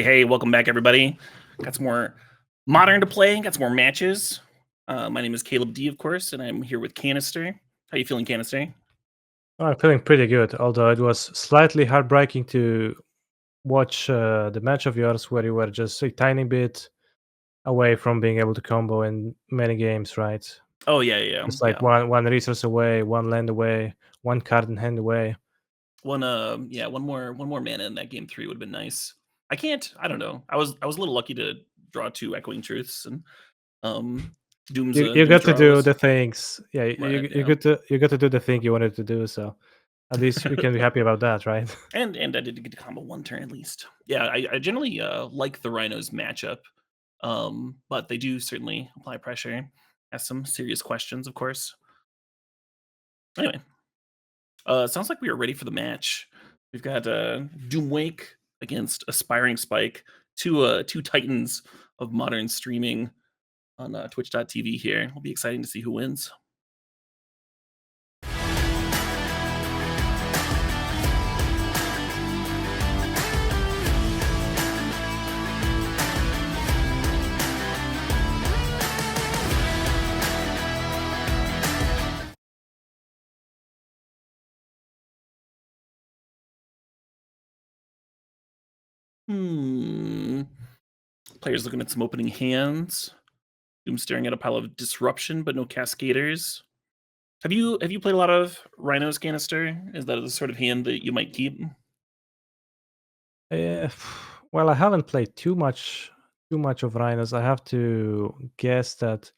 Hey, welcome back, everybody. Got some more Modern to play, got some more matches. My name is Caleb D, of course, and I'm here with Kanister. How you feeling, Kanister? I'm feeling pretty good, although it was slightly heartbreaking to watch the match of yours where you were just a tiny bit away from being able to combo in many games, right? Oh, yeah. Just like one resource away, one land away, one card in hand away. One more mana in that game 3 would have been nice. I don't know. I was a little lucky to draw 2 Echoing Truths and Doom's You Doom's got to Draw do was the things. Yeah, right, you got to do the thing you wanted to do. So at least we can be happy about that, right? And I did get to combo 1 turn at least. Yeah, I generally like the Rhinos matchup. But they do certainly apply pressure. Ask some serious questions, of course. Anyway, sounds like we are ready for the match. We've got Doomwake against Aspiring Spike, two titans of modern streaming on Twitch.tv here. It'll be exciting to see who wins. Players looking at some opening hands. Doom staring at a pile of Disruption, but no Cascaders. Have you played a lot of Rhinos, Kanister? Is that the sort of hand that you might keep? Well, I haven't played too much of Rhinos. I have to guess that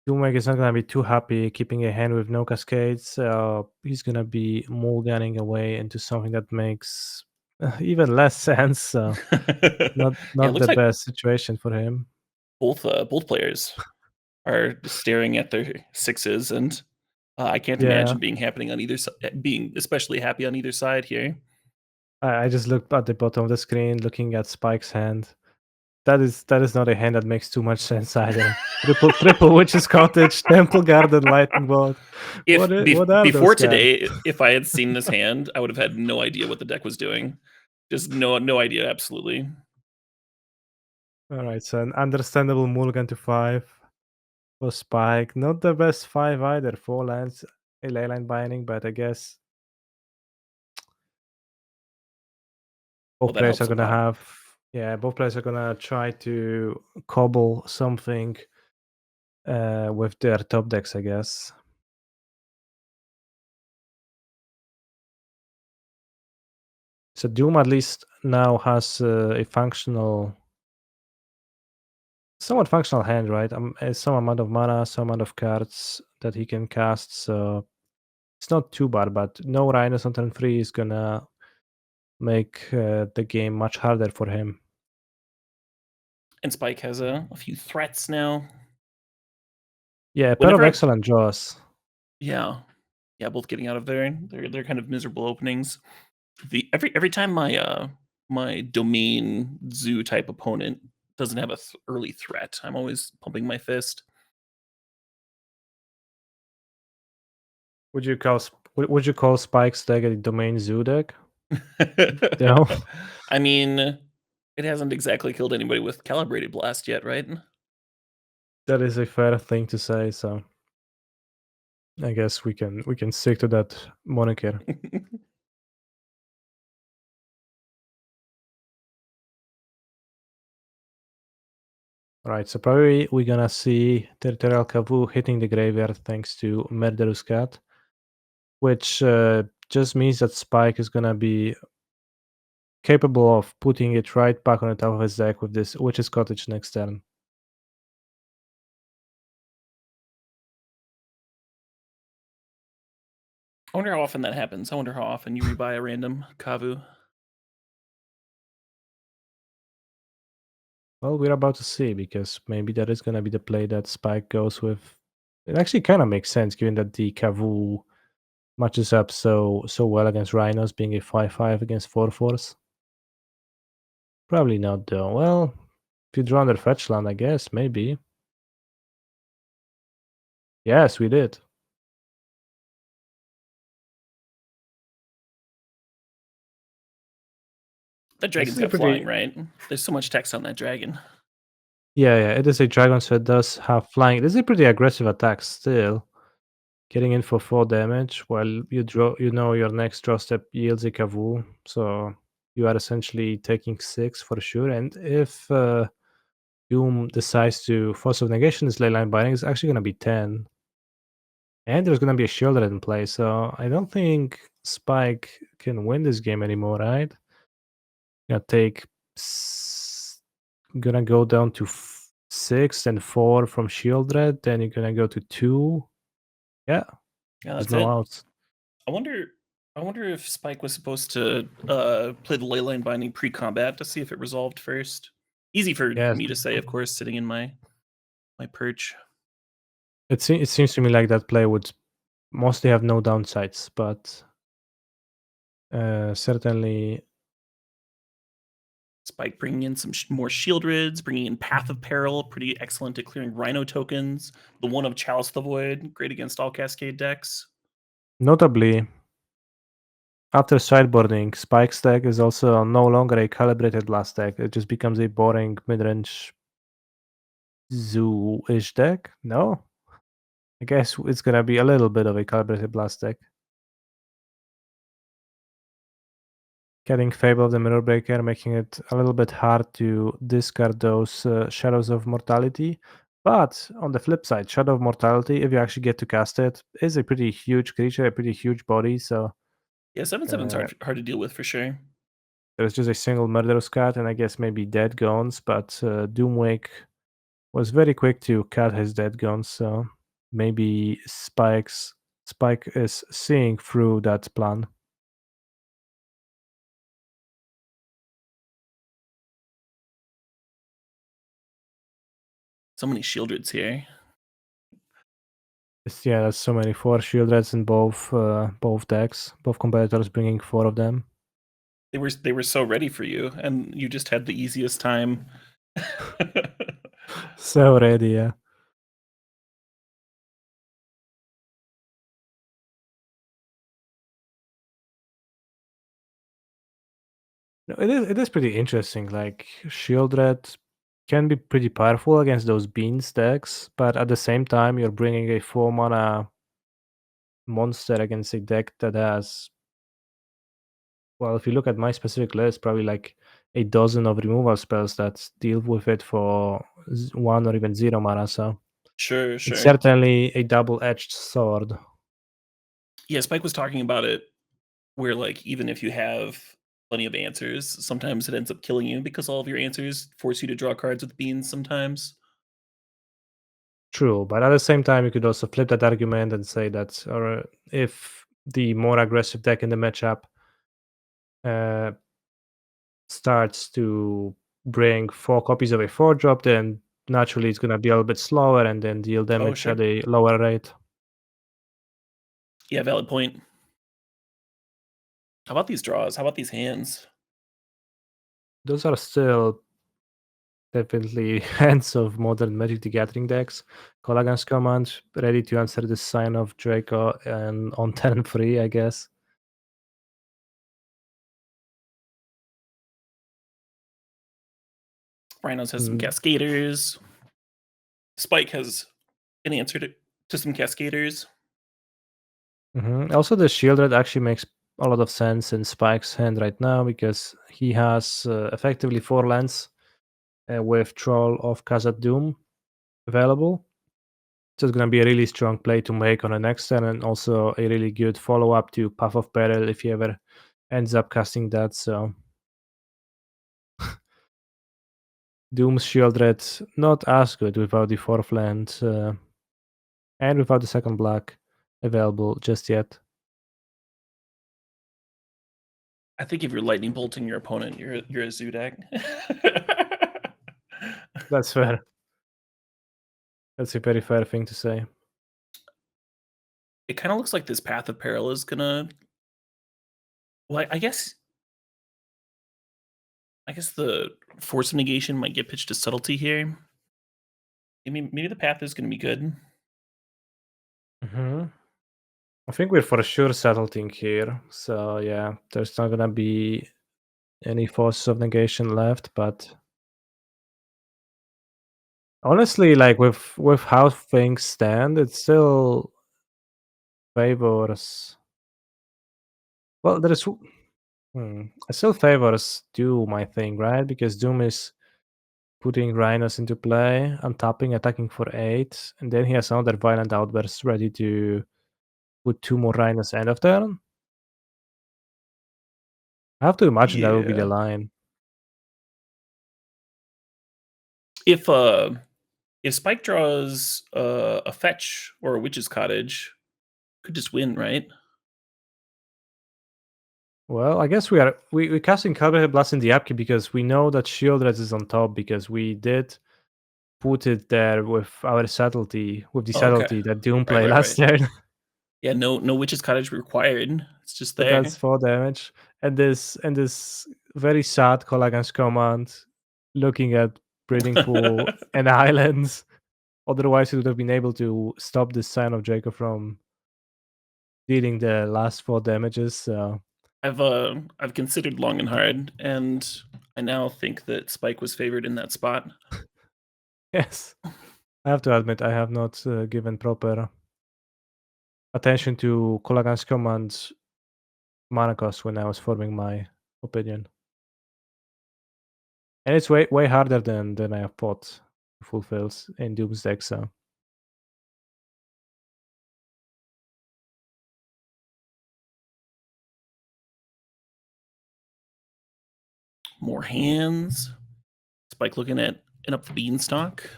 Doomweg is not gonna be too happy keeping a hand with no cascades. He's gonna be mulliganing away into something that makes even less sense. So Yeah, it not looks the like best situation for him. both players are staring at their sixes, and I can't Yeah, imagine being especially happy on either side here. I just looked at the bottom of the screen, looking at Spike's hand. That is not a hand that makes too much sense either. Triple Witch's Cottage, Temple Garden, Lightning Bolt. What are those Before cards? today, if I had seen this hand, I would have had no idea what the deck was doing. Just no idea, absolutely. All right, so an understandable mulligan to 5 for Spike. Not the best 5 either. 4 lands, a leyline binding, but I guess Well, both that players are helps a gonna lot. have. Yeah, both players are gonna try to cobble something with their top decks, I guess. So Doom at least now has a somewhat functional hand, right? Some amount of mana, some amount of cards that he can cast. So it's not too bad. But no Rhinos on turn 3 is gonna make the game much harder for him. And Spike has a few threats now. Yeah, a pair of Whenever I excellent draws. Yeah. Yeah, both getting out of their kind of miserable openings. Every time my domain zoo type opponent doesn't have a early threat, I'm always pumping my fist. Would you call Spike's deck a domain zoo deck? No, I mean, it hasn't exactly killed anybody with Calibrated Blast yet, right? that is a fair thing to say. So I guess we can stick to that moniker. All right, so probably we're gonna see Territorial Kavu hitting the graveyard thanks to Murderous Cat, which just means that Spike is gonna be capable of putting it right back on the top of his deck with this Witch's Cottage next turn. I wonder how often that happens. I wonder how often you rebuy a random Kavu. Well, we're about to see because maybe that is gonna be the play that Spike goes with. It actually kind of makes sense given that the Kavu matches up so well against Rhinos, being a 5/5 against 4/4s. Probably not though. Well, if you draw under fetch land, I guess maybe. Yes, we did. That This dragon's is a got flying, pretty right? There's so much text on that dragon. yeah. It is a dragon, so it does have flying. This is a pretty aggressive attack still. Getting in for 4 damage while you know your next draw step yields a Kavu, so you are essentially taking 6 for sure. And if Doom decides to Force of Negation this leyline binding, it's actually gonna be 10. And there's gonna be a Shieldred in play, so I don't think Spike can win this game anymore, right? Gonna take gonna go down to 6 and 4 from Shieldred, then you're gonna go to 2. Yeah, Yeah, there's that's no it. outs. I wonder. I wonder if Spike was supposed to play the leyline binding pre-combat to see if it resolved first. Easy for Yes. me to say, of course, sitting in my perch. It seems to me like that play would mostly have no downsides, but certainly Spike bringing in some more shield rids, bringing in Path of Peril, pretty excellent at clearing Rhino tokens. The one of Chalice the Void, great against all Cascade decks. notably after sideboarding, Spike's deck is also no longer a calibrated blast deck. It just becomes a boring mid-range zoo-ish deck. No? I guess it's gonna be a little bit of a calibrated blast deck. Getting Fable of the Mirror Breaker, making it a little bit hard to discard those Shadows of Mortality. But on the flip side, Shadow of Mortality, if you actually get to cast it, is a pretty huge creature, a pretty huge body. So Yeah, 7/7's hard to deal with for sure. there's just a single Murderous Cat, and I guess maybe Dead Gones. But Doomwake was very quick to cut his Dead Gones. So maybe Spike is seeing through that plan. So many shield rids here. Yeah, that's so many 4 shield reds in both decks. Both competitors bringing 4 of them. They were so ready for you, and you just had the easiest time. So ready, yeah. No, it is pretty interesting. Like shield red can be pretty powerful against those beans decks, but at the same time, you're bringing a 4 mana monster against a deck that has, well, if you look at my specific list, probably like a dozen of removal spells that deal with it for 1 or even 0 mana. So Sure, it's sure. certainly a double-edged sword. Yeah, Spike was talking about it where, like, even if you have plenty of answers, sometimes it ends up killing you because all of your answers force you to draw cards with beans sometimes. True, but at the same time, you could also flip that argument and say that, or if the more aggressive deck in the matchup uh, starts to bring 4 copies of a 4 drop, then naturally it's gonna be a little bit slower and then deal Oh, damage sure. at a lower rate. Yeah, valid point. How about these draws? How about these hands? Those are still definitely hands of modern Magic the Gathering decks. Mulligans command, ready to answer the sign of Draco and on turn 3, I guess. Rhinos has some Mm, Cascaders. Spike has an answer to some Cascaders. Also, the Shieldred actually makes a lot of sense in Spike's hand right now because he has effectively 4 lands with Troll of Khazad Doom available. So it's going to be a really strong play to make on the next turn, and also a really good follow up to Path of Peril if he ever ends up casting that. So Doom's Shieldred not as good without the 4th land and without the second black available just yet. I think if you're lightning bolting your opponent, you're a zoo deck. That's fair. That's a very fair thing to say. It kind of looks like this Path of Peril is gonna. Well, I guess the Force of Negation might get pitched to Subtlety here. Maybe the Path is gonna be good. hmm I think we're for sure settling here. So yeah, there's not gonna be any forces of negation left, but honestly, like with how things stand, it still favors. Well, it still favors Doom, I think, right? Because Doom is putting Rhinos into play, untapping, attacking for 8, and then he has another violent outburst ready to put 2 more Rhinos end of turn. I have to imagine that will be the Yeah. line. If Spike draws a fetch or a Witch's Cottage, could just win, right? Well, I guess we're casting Calibrated Blast in the upkeep because we know that Shieldred is on top because we did put it there with our subtlety, with the Oh, okay. subtlety that Doom Right, play right, last right. turn. Yeah, no Witch's Cottage required. It's just But there. that's 4 damage. And this very sad Mulligans command, looking at Breeding Pool and Islands. Otherwise, he would have been able to stop this Sign of Jacob from dealing the last 4 damages. So I've considered long and hard, and I now think that Spike was favored in that spot. yes, I have to admit I have not given proper attention to Mulligans command's mana cost when I was forming my opinion. And it's way harder than I have thought fulfills in Doom's deck. So More hands. Spike looking at an up the beanstalk.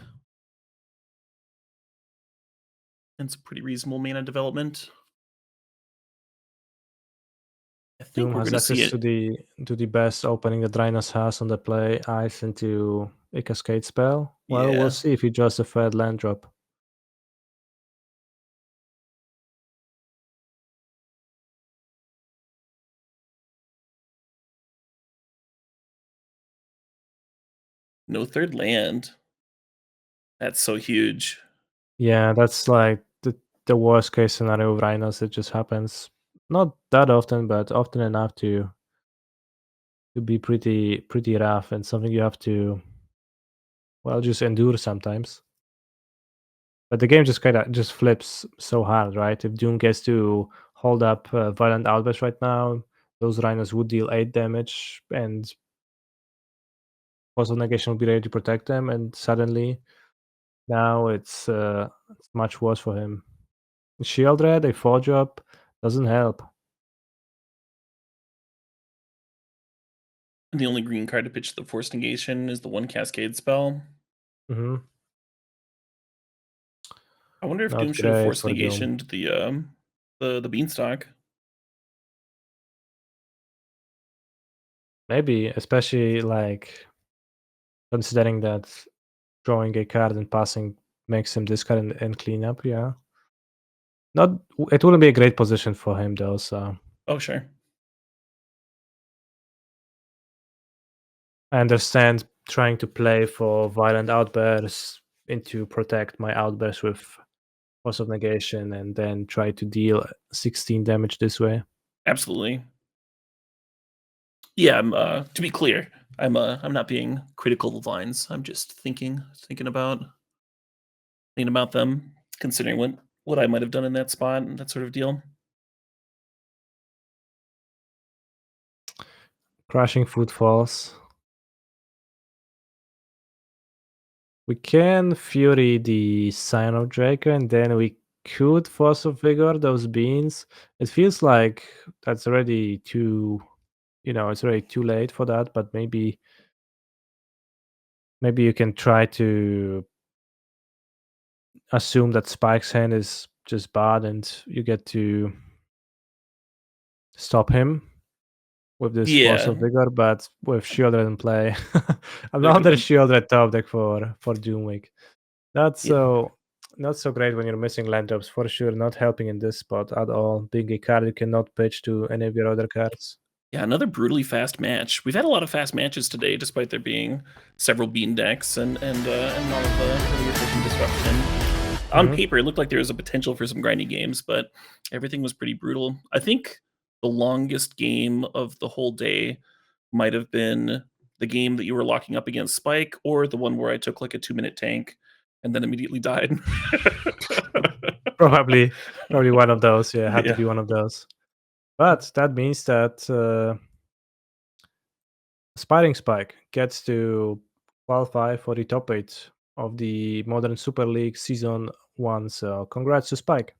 And some pretty reasonable mana development. I think Doom we're has going to see access it. to the best opening that Rhinos has on the play, ice into a Cascade spell. Well, we'll Yeah. see if he draws a third land drop. No third land. That's so huge. Yeah, that's like the worst case scenario of Rhinos. It just happens not that often, but often enough to be pretty rough and something you have to just endure sometimes. But the game just kind of just flips so hard, right? If Doom gets to hold up Violent Outburst right now, those Rhinos would deal 8 damage, and also negation will be ready to protect them. And suddenly, now it's much worse for him. Shield Red, a 4-drop, doesn't help. And the only green card to pitch the forced negation is the one Cascade spell. Hmm. I wonder if Not Doom should have great forced for Doom. negation to the beanstalk. Maybe, especially like considering that drawing a card and passing makes him discard and clean up. Yeah, not. It wouldn't be a great position for him though. So Oh, sure. I understand trying to play for violent outbursts into protect my outburst with force of negation and then try to deal 16 damage this way. Absolutely. Yeah, to be clear, I'm not being critical of lines. I'm just thinking about them, considering what I might have done in that spot and that sort of deal. Crashing Footfalls. We can Fury the Sign of Draco, and then we could Force of Vigor those beans. It feels like that's already too, it's already too late for that. But maybe you can try to assume that Spike's hand is just bad, and you get to stop him with this Force Yeah, of Vigor. But with Shieldred in play, there could another be. Shieldred top deck for Doomweek. Not Yeah, so great when you're missing land drops for sure. Not helping in this spot at all. Being a card you cannot pitch to any of your other cards. yeah, another brutally fast match. We've had a lot of fast matches today, despite there being several bean decks and all of the really efficient disruption. On Hmm. paper, it looked like there was a potential for some grindy games, but everything was pretty brutal. I think the longest game of the whole day might have been the game that you were locking up against Spike, or the one where I took like a 2-minute tank and then immediately died. Probably one of those. Yeah, had to Yeah. be one of those. But that means that Aspiring Spike gets to qualify for the top 8 of the Modern Super League Season 1. So congrats to Spike.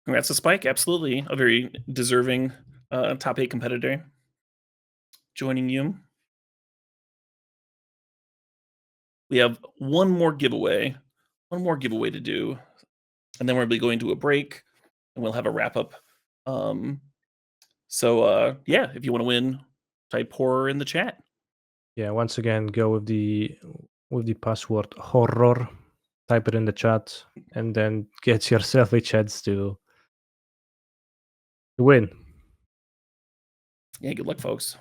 Congrats to Spike. Absolutely. A very deserving top 8 competitor joining you. We have one more giveaway to do, and then we'll be going to a break, and we'll have a wrap up. Yeah, if you want to win, type horror in the chat. Yeah, once again, go with the password horror. Type it in the chat, and then get yourself a chance to win. Yeah, good luck, folks.